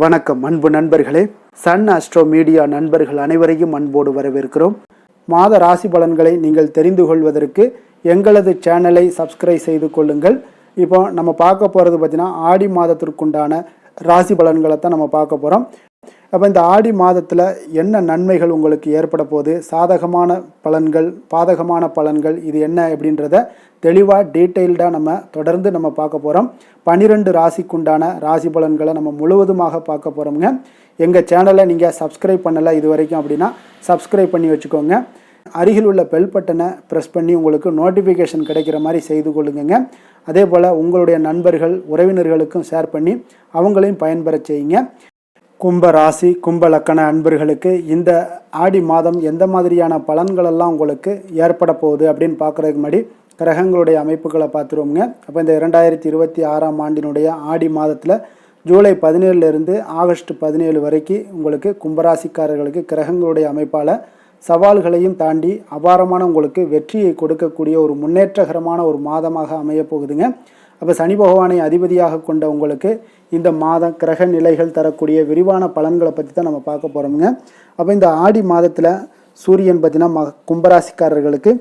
வணக்கம் அன்பு நண்பர்களே. சன் ஆஸ்ட்ரோ மீடியா நண்பர்கள் அனைவரையும் அன்போடு வரவேற்கிறோம். மாத ராசி பலன்களை நீங்கள் தெரிந்து கொள்வதற்கு எங்களது சேனலை சப்ஸ்கிரைப் செய்து கொள்ளுங்கள். இப்போ நம்ம பார்க்க போகிறது பார்த்தீங்கன்னா ஆடி மாதத்திற்குண்டான ராசி பலன்களை தான் நம்ம பார்க்க போகிறோம். அப்போ இந்த ஆடி மாதத்தில் என்ன நன்மைகள் உங்களுக்கு ஏற்பட போகுது, சாதகமான பலன்கள், பாதகமான பலன்கள், இது என்ன அப்படின்றத தெளிவாக டீட்டெயில்டாக நம்ம தொடர்ந்து நம்ம பார்க்க போகிறோம். 12 ராசிக்குண்டான ராசி பலன்களை நம்ம முழுவதுமாக பார்க்க போகிறோம்ங்க. எங்கள் சேனலை நீங்கள் சப்ஸ்கிரைப் பண்ணலை இது வரைக்கும் அப்படின்னா சப்ஸ்கிரைப் பண்ணி வச்சுக்கோங்க. அருகில் உள்ள பெல் பட்டனை ப்ரெஸ் பண்ணி உங்களுக்கு நோட்டிஃபிகேஷன் கிடைக்கிற மாதிரி செய்து கொள்ளுங்க. அதே போல் உங்களுடைய நண்பர்கள் உறவினர்களுக்கும் ஷேர் பண்ணி அவங்களையும் பயன்பெற செய்யுங்க. கும்ப ராசி கும்ப லக்கண அன்பர்களுக்கு இந்த ஆடி மாதம் எந்த மாதிரியான பலன்களெல்லாம் உங்களுக்கு ஏற்பட போகுது அப்படின்னு பார்க்குறதுக்கு முன்னாடி கிரகங்களுடைய அமைப்புகளை பார்த்துருவோங்க. அப்போ இந்த 2026ஆம் ஆண்டினுடைய ஆடி மாதத்தில் ஜூலை 17லேருந்து ஆகஸ்ட் 17 வரைக்கும் உங்களுக்கு கும்பராசிக்காரர்களுக்கு கிரகங்களுடைய அமைப்பால் சவால்களையும் தாண்டி அபாரமான உங்களுக்கு வெற்றியை கொடுக்கக்கூடிய ஒரு முன்னேற்றகரமான ஒரு மாதமாக அமையப் போகுதுங்க. அப்போ சனி பகவானை அதிபதியாக கொண்ட உங்களுக்கு இந்த மாதம் கிரக நிலைகள் தரக்கூடிய விரிவான பலன்களை பற்றி தான் நம்ம பார்க்க போகிறோமுங்க. அப்போ இந்த ஆடி மாதத்தில் சூரியன் பார்த்தீங்கன்னா கும்பராசிக்காரர்களுக்கு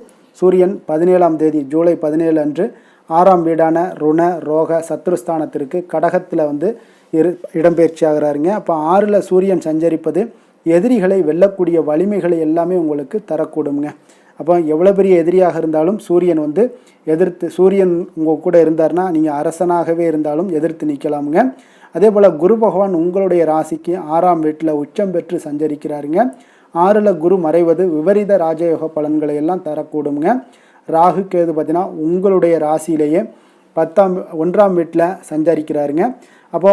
சூரியன் 17ஆம் தேதி ஜூலை 17 அன்று 6ஆம் வீடான ருண ரோக சத்ருஸ்தானத்திற்கு கடகத்தில் இடம்பெயர்ச்சி ஆகிறாருங்க. அப்போ 6ல் சூரியன் சஞ்சரிப்பது எதிரிகளை வெல்லக்கூடிய வலிமைகளை எல்லாமே உங்களுக்கு தரக்கூடுங்க. அப்போ எவ்வளோ பெரிய எதிரியாக இருந்தாலும் சூரியன் சூரியன் உங்கள் கூட இருந்தார்னா நீங்கள் அரசனாகவே இருந்தாலும் எதிர்த்து நிற்கலாமுங்க. அதே போல் குரு பகவான் உங்களுடைய ராசிக்கு 6ஆம் வீட்டில் உச்சம் பெற்று சஞ்சரிக்கிறாருங்க. 6ல் குரு மறைவது விபரீத ராஜயோக பலன்களை எல்லாம் தரக்கூடுங்க. ராகு கேது பார்த்தீங்கன்னா உங்களுடைய ராசியிலேயே 1ஆம் வீட்டில் சஞ்சரிக்கிறாருங்க. அப்போ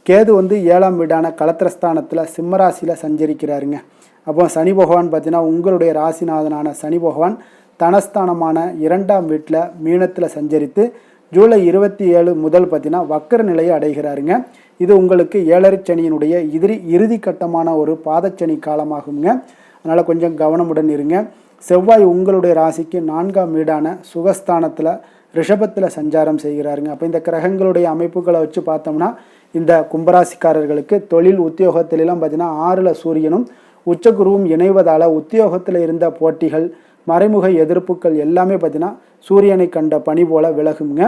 கேது 7ஆம் வீடான கலத்திரஸ்தானத்தில் சிம்மராசியில் சஞ்சரிக்கிறாருங்க. அப்போ சனி பகவான் பார்த்தீங்கன்னா உங்களுடைய ராசிநாதனான சனி பகவான் தனஸ்தானமான 2ஆம் வீட்டில் மீனத்தில் சஞ்சரித்து ஜூலை 27 முதல் பார்த்தீங்கன்னா வக்கர நிலையை அடைகிறாருங்க. இது உங்களுக்கு 7ரை சனியினுடைய இறுதி கட்டமான ஒரு பாதச்சனி காலமாகுங்க. அதனால் கொஞ்சம் கவனமுடன் இருங்க. செவ்வாய் உங்களுடைய ராசிக்கு 4ஆம் வீடான சுகஸ்தானத்தில் ரிஷபத்தில் சஞ்சாரம் செய்கிறாருங்க. அப்போ இந்த கிரகங்களுடைய அமைப்புகளை வச்சு பார்த்தோம்னா இந்த கும்பராசிக்காரர்களுக்கு தொழில் உத்தியோகத்திலெல்லாம் பார்த்தீங்கன்னா 6ல் சூரியனும் உச்சகுருவும் இணைவதால் உத்தியோகத்தில் இருந்த போட்டிகள், மறைமுக எதிர்ப்புகள் எல்லாமே பார்த்தீங்கன்னா சூரியனை கண்ட பனி போல விலகுங்க.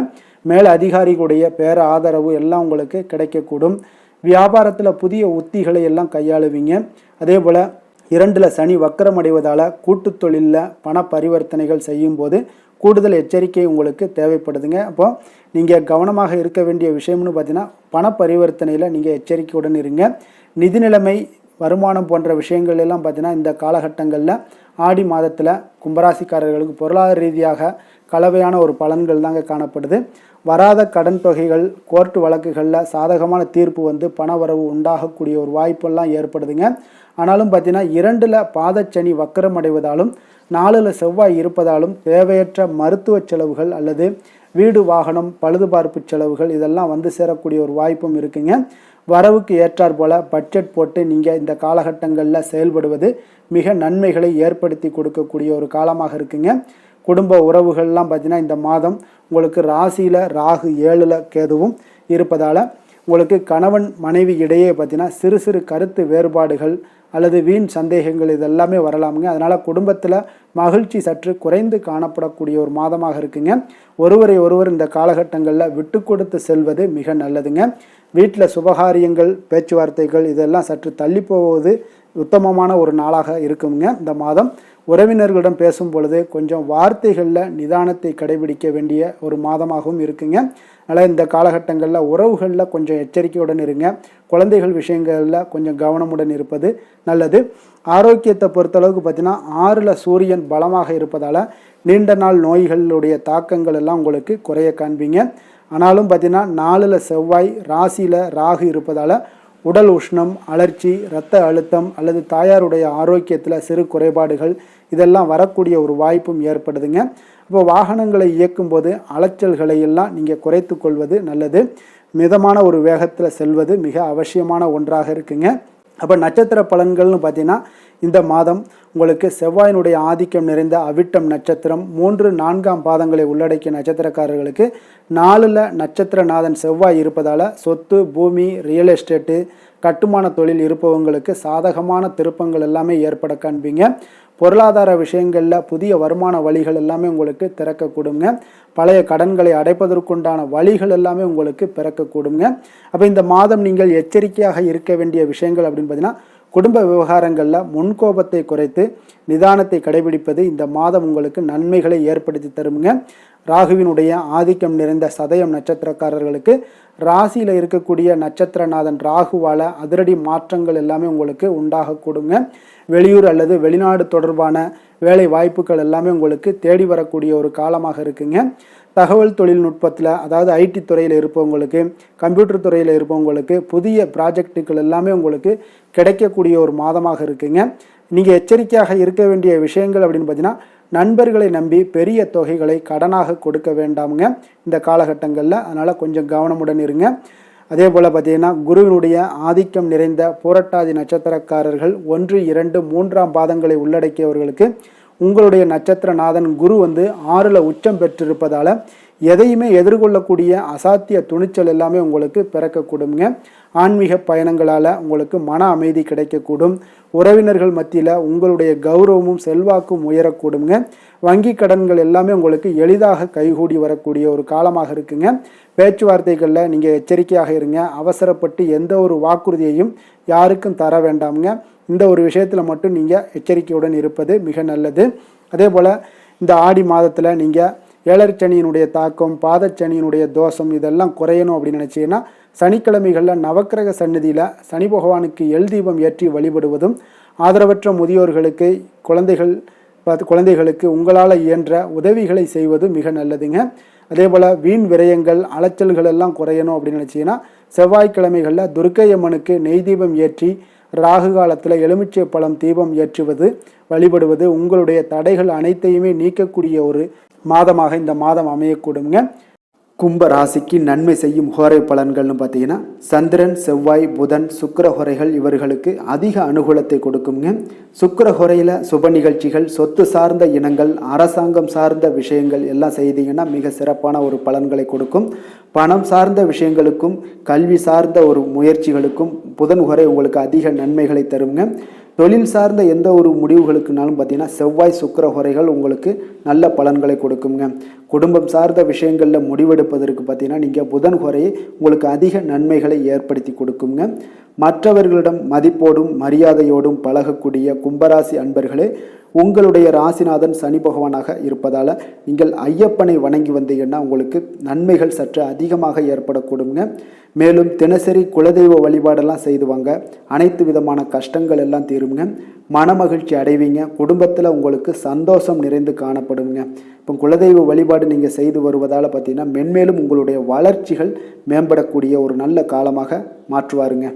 மேல் அதிகாரிகளுடைய பேர ஆதரவு எல்லாம் உங்களுக்கு கிடைக்கக்கூடும். வியாபாரத்தில் புதிய உத்திகளை எல்லாம் கையாளுவீங்க. அதே போல் 2ல் சனி வக்கரம் அடைவதால் கூட்டு தொழிலில் பண பரிவர்த்தனைகள் செய்யும் போது கூடுதல் எச்சரிக்கை உங்களுக்கு தேவைப்படுதுங்க. அப்போ நீங்கள் கவனமாக இருக்க வேண்டிய விஷயம்னு பார்த்தீங்கன்னா பண பரிவர்த்தனையில் நீங்கள் எச்சரிக்கையுடன் இருங்க. நிதி நிலைமை, வருமானம் போன்ற விஷயங்கள் எல்லாம் பார்த்தீங்கன்னா இந்த காலகட்டங்களில் ஆடி மாதத்தில் கும்பராசிக்காரர்களுக்கு பொருளாதார ரீதியாக கலவையான ஒரு பலன்கள் தாங்க காணப்படுது. வராத கடன் தொகைகள், கோர்ட்டு வழக்குகளில் சாதகமான தீர்ப்பு பண வரவு உண்டாகக்கூடிய ஒரு வாய்ப்பெல்லாம் ஏற்படுதுங்க. ஆனாலும் பார்த்தீங்கன்னா 2ல் பாதச்சனி வக்கரம் அடைவதாலும் 4ல் செவ்வாய் இருப்பதாலும் தேவையற்ற மருத்துவ செலவுகள் அல்லது வீடு வாகனம் பழுதுபார்ப்பு செலவுகள் இதெல்லாம் சேரக்கூடிய ஒரு வாய்ப்பும் இருக்குங்க. வரவுக்கு ஏற்றாற் போல் பட்ஜெட் போட்டு நீங்கள் இந்த காலகட்டங்களில் செயல்படுவது மிக நன்மைகளை ஏற்படுத்தி கொடுக்கக்கூடிய ஒரு காலமாக இருக்குங்க. குடும்ப உறவுகள்லாம் பார்த்தீங்கன்னா இந்த மாதம் உங்களுக்கு ராசியில் ராகு 7ல் கேதுவும் இருப்பதால் உங்களுக்கு கணவன் மனைவி இடையே பார்த்தீங்கன்னா சிறு சிறு கருத்து வேறுபாடுகள் அல்லது வீண் சந்தேகங்கள் இதெல்லாமே வரலாமுங்க. அதனால் குடும்பத்தில் மகிழ்ச்சி சற்று குறைந்து காணப்படக்கூடிய ஒரு மாதமாக இருக்குங்க. ஒருவரை ஒருவர் இந்த காலகட்டங்களில் விட்டு கொடுத்து செல்வது மிக நல்லதுங்க. வீட்டில் சுபகாரியங்கள், பேச்சுவார்த்தைகள் இதெல்லாம் சற்று தள்ளி போவது உத்தமமான ஒரு நாளாக இருக்குங்க. இந்த மாதம் உறவினர்களிடம் பேசும் பொழுது கொஞ்சம் வார்த்தைகளில் நிதானத்தை கடைபிடிக்க வேண்டிய ஒரு மாதமாகவும் இருக்குங்க. அதனால் இந்த காலகட்டங்களில் உறவுகளில் கொஞ்சம் எச்சரிக்கையுடன் இருங்க. குழந்தைகள் விஷயங்களில் கொஞ்சம் கவனமுடன் இருப்பது நல்லது. ஆரோக்கியத்தை பொறுத்தளவுக்கு பார்த்தீங்கன்னா 6ல் சூரியன் பலமாக இருப்பதால் நீண்ட நாள் நோய்களுடைய தாக்கங்கள் எல்லாம் உங்களுக்கு குறைய காண்பீங்க. ஆனாலும் பார்த்தீங்கன்னா 4ல் செவ்வாய் ராசியில் ராகு இருப்பதால் உடல் உஷ்ணம், அலர்ச்சி, இரத்த அழுத்தம் அல்லது தாயாருடைய ஆரோக்கியத்தில் சிறு குறைபாடுகள் இதெல்லாம் வரக்கூடிய ஒரு வாய்ப்பும் ஏற்படுதுங்க. இப்போ வாகனங்களை இயக்கும்போது அலைச்சல்களை எல்லாம் நீங்கள் குறைத்து கொள்வது நல்லது. மிதமான ஒரு வேகத்தில் செல்வது மிக அவசியமான ஒன்றாக இருக்குங்க. அப்போ நட்சத்திர பலன்கள்னு பார்த்தீங்கன்னா இந்த மாதம் உங்களுக்கு செவ்வாயினுடைய ஆதிக்கம் நிறைந்த அவிட்டம் நட்சத்திரம் 3-4 பாதங்களை உள்ளடக்கிய நட்சத்திரக்காரர்களுக்கு 4ல் நட்சத்திரநாதன் செவ்வாய் இருப்பதால் சொத்து பூமி ரியல் எஸ்டேட்டு கட்டுமான தொழில் இருப்பவங்களுக்கு சாதகமான திருப்பங்கள் எல்லாமே ஏற்பட காண்பீங்க. பொருளாதார விஷயங்களில் புதிய வருமான வழிகள் எல்லாமே உங்களுக்கு திறக்கக்கூடுங்க. பழைய கடன்களை அடைப்பதற்குண்டான வழிகள் எல்லாமே உங்களுக்கு பிறக்கக்கூடுங்க. அப்போ இந்த மாதம் நீங்கள் எச்சரிக்கையாக இருக்க வேண்டிய விஷயங்கள் அப்படின்னு பார்த்தீங்கன்னா குடும்ப விவகாரங்களில் முன்கோபத்தை குறைத்து நிதானத்தை கடைபிடிப்பது இந்த மாதம் உங்களுக்கு நன்மைகளை ஏற்படுத்தி தருங்க. ராகுவினுடைய ஆதிக்கம் நிறைந்த சதயம் நட்சத்திரக்காரர்களுக்கு ராசியில் இருக்கக்கூடிய நட்சத்திரநாதன் ராகுவால் அதிரடி மாற்றங்கள் எல்லாமே உங்களுக்கு உண்டாகக்கூடுங்க. வெளியூர் அல்லது வெளிநாடு தொடர்பான வேலை வாய்ப்புகள் எல்லாமே உங்களுக்கு தேடி வரக்கூடிய ஒரு காலமாக இருக்குங்க. தகவல் தொழில்நுட்பத்தில் அதாவது ஐடி துறையில் இருப்பவங்களுக்கு கம்ப்யூட்டர் துறையில் இருப்பவங்களுக்கு புதிய ப்ராஜெக்டுகள் எல்லாமே உங்களுக்கு கிடைக்கக்கூடிய ஒரு மாதமாக இருக்குங்க. நீங்கள் எச்சரிக்கையாக இருக்க வேண்டிய விஷயங்கள் அப்படின்னு பார்த்தீங்கன்னா நண்பர்களை நம்பி பெரிய தொகைகளை கடனாக கொடுக்க வேண்டாமுங்க இந்த காலகட்டங்களில். அதனால் கொஞ்சம் கவனமுடன் இருங்க. அதே போல் பார்த்தீங்கன்னா குருவினுடைய ஆதிக்கம் நிறைந்த புரட்டாதி நட்சத்திரக்காரர்கள் 1, 2, 3 பாதங்களை உள்ளடக்கியவர்களுக்கு உங்களுடைய நட்சத்திரநாதன் குரு 6ல் உச்சம் பெற்றிருப்பதால் எதையுமே எதிர்கொள்ளக்கூடிய அசாத்திய துணிச்சல் எல்லாமே உங்களுக்கு பிறக்கக்கூடுங்க. ஆன்மீக பயணங்களால் உங்களுக்கு மன அமைதி கிடைக்கக்கூடும். உறவினர்கள் மத்தியில் உங்களுடைய கௌரவமும் செல்வாக்கும் உயரக்கூடுங்க. வங்கி கடன்கள் எல்லாமே உங்களுக்கு எளிதாக கைகூடி வரக்கூடிய ஒரு காலமாக இருக்குங்க. பேச்சுவார்த்தைகளில் நீங்கள் எச்சரிக்கையாக இருங்க. அவசரப்பட்டு எந்த ஒரு வாக்குறுதியையும் யாருக்கும் தர வேண்டாமுங்க. இந்த ஒரு விஷயத்தில் மட்டும் நீங்கள் எச்சரிக்கையுடன் இருப்பது மிக நல்லது. அதே போல் இந்த ஆடி மாதத்தில் நீங்கள் ஏழரைச்சனியினுடைய தாக்கம் பாதச்சனியினுடைய தோஷம் இதெல்லாம் குறையணும் அப்படின்னு நினச்சிங்கன்னா சனிக்கிழமைகளில் நவக்கிரக சந்நிதியில் சனி பகவானுக்கு எல் தீபம் ஏற்றி வழிபடுவதும் ஆதரவற்ற முதியோர்களுக்கு குழந்தைகளுக்கு உங்களால் இயன்ற உதவிகளை செய்வது மிக நல்லதுங்க. அதே போல் வீண் விரயங்கள் அலைச்சல்கள் எல்லாம் குறையணும் அப்படின்னு நினச்சிங்கன்னா செவ்வாய்க்கிழமைகளில் துர்க்கையம்மனுக்கு நெய் தீபம் ஏற்றி ராகு காலத்தில் எலுமிச்சை பழம் தீபம் ஏற்றுவது வழிபடுவது உங்களுடைய தடைகள் அனைத்தையுமே நீக்கக்கூடிய ஒரு மாதமாக இந்த மாதம் அமையக்கூடுங்க. கும்ப ராசிக்கு நன்மை செய்யும் ஹோரை பலன்கள்னு பார்த்தீங்கன்னா சந்திரன் செவ்வாய் புதன் சுக்கிர ஹோரைகள் இவர்களுக்கு அதிக அனுகூலத்தை கொடுக்குங்க. சுக்கிர ஹோரையில் சுப நிகழ்ச்சிகள் சொத்து சார்ந்த இனங்கள் அரசாங்கம் சார்ந்த விஷயங்கள் எல்லாம் செய்தீங்கன்னா மிக சிறப்பான ஒரு பலன்களை கொடுக்கும். பணம் சார்ந்த விஷயங்களுக்கும் கல்வி சார்ந்த ஒரு முயற்சிகளுக்கும் புதன் ஹோரை உங்களுக்கு அதிக நன்மைகளை தருங்க. தொழில் சார்ந்த எந்த ஒரு முடிவுகளுக்குனாலும் பார்த்தீங்கன்னா செவ்வாய் சுக்கிர ஹோரைகள் உங்களுக்கு நல்ல பலன்களை கொடுக்குங்க. குடும்பம் சார்ந்த விஷயங்களில் முடிவெடுப்பதற்கு பார்த்தீங்கன்னா நீங்கள் புதன் ஹோரையை உங்களுக்கு அதிக நன்மைகளை ஏற்படுத்தி கொடுக்குங்க. மற்றவர்களிடம் மதிப்போடும் மரியாதையோடும் பழகக்கூடிய கும்பராசி அன்பர்களே உங்களுடைய ராசிநாதன் சனி பகவானாக இருப்பதால் நீங்கள் ஐயப்பனை வணங்கி வந்தீங்கன்னா உங்களுக்கு நன்மைகள் சற்று அதிகமாக ஏற்படக்கூடுங்க. மேலும் தினசரி குலதெய்வ வழிபாடெல்லாம் செய்துவாங்க. அனைத்து விதமான கஷ்டங்கள் எல்லாம் தீருங்க. மனமகிழ்ச்சி அடைவீங்க. குடும்பத்தில் உங்களுக்கு சந்தோஷம் நிறைந்து காணப்படுங்க. இப்போ குலதெய்வ வழிபாடு நீங்கள் செய்து வருவதால் பார்த்தீங்கன்னா மென்மேலும் உங்களுடைய வளர்ச்சிகள் மேம்படக்கூடிய ஒரு நல்ல காலமாக மாற்றுவாருங்க.